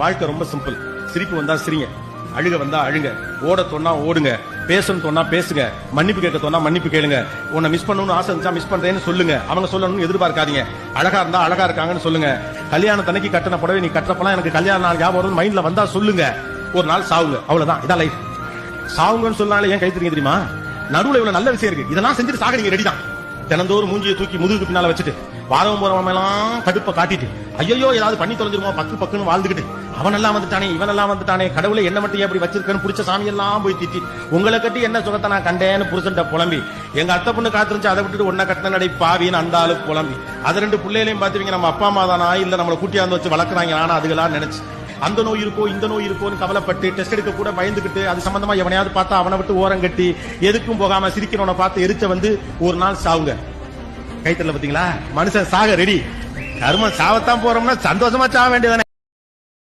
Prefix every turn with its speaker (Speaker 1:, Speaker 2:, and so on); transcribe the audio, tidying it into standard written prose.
Speaker 1: வாழ்க்கை ரொம்ப சிம்பிள். சிரிப்பு வந்தா சிரிங்க, அழுக வந்தா அழுங்க, ஓட சொன்னா ஓடுங்க, பேசணும் சொன்னா பேசுங்க, மன்னிப்பு கேட்க சொன்னா மன்னிப்பு கேளுங்க. உன்னை மிஸ் பண்ணணும்னு ஆசை இருந்துச்சா மிஸ் பண்றேன்னு சொல்லுங்க. அவங்க சொல்லணும்னு எதிர்பார்க்காதீங்க. அழகா இருந்தா அழகா இருக்காங்கன்னு சொல்லுங்க. கல்யாண தனக்கு கட்டின புடவை நீ கட்டுறப்பலாம் எனக்கு கல்யாண நாள் ஞாபகம் வரும்னு மைண்ட்ல வந்தா சொல்லுங்க. ஒரு நாள் சாவுங்க, அவ்வளவுதான். இதான் லைஃப். சாவுங்கன்னு சொன்னாலே ஏன் கை தெரியுங்க தெரியுமா? நடுவுல இவ்வளவு நல்ல விஷயம் இருக்கு. இதெல்லாம் செஞ்சுட்டு சாக நீங்க ரெடி தான். தினந்தோறும் மூஞ்சியை தூக்கி முதுகுக்கு பின்னால வச்சுட்டு வாரம் போறவன் எல்லாம் கடுப்பை காட்டிட்டு ஐயோ ஏதாவது பண்ணி தொலைஞ்சிருமோ பக்குன்னு வாழ்ந்துகிட்டு அவன் எல்லாம் வந்துட்டானே இவன் எல்லாம் வந்துட்டானே கடவுளை என்ன மட்டும் எப்படி வச்சிருக்கேன்னு பிடிச்ச சாமி எல்லாம் போய் திட்டி உங்களை கட்டி என்ன சுகத்தை நான் கண்டேன்னு புருஷன்ட்ட புலம்பி எங்க அத்தை பொண்ணு காத்திருந்துச்சு அதை விட்டுட்டு ஒன்ன கட்டின நடை பாவின்னு அந்த ஆளு புலம்பி அது ரெண்டு பிள்ளைகளையும் பாத்துவீங்க நம்ம அப்பா அம்மா தானா இல்ல நம்மளை கூட்டியாந்து வச்சு வளர்க்குறாங்க ஆனா அதுகளா நினைச்சு அந்த நோய் இருக்கோ இந்த நோய் இருக்கோன்னு கவலைப்பட்டு டெஸ்ட் எடுக்க கூட பயந்துகிட்டு அது சம்பந்தமா எவனையாவது பார்த்தா அவனை விட்டு ஓரம் கட்டி எதுக்கும் போகாம சிரிக்கிறவனை பார்த்து எரிச்ச வந்து ஒரு நாள் சாவுங்க. கைத்தல பாத்தீங்களா? மனுஷன் சாக ரெடி. கர்மம் சாவத்தான் போறோம்னா சந்தோஷமா சாக வேண்டியதானே.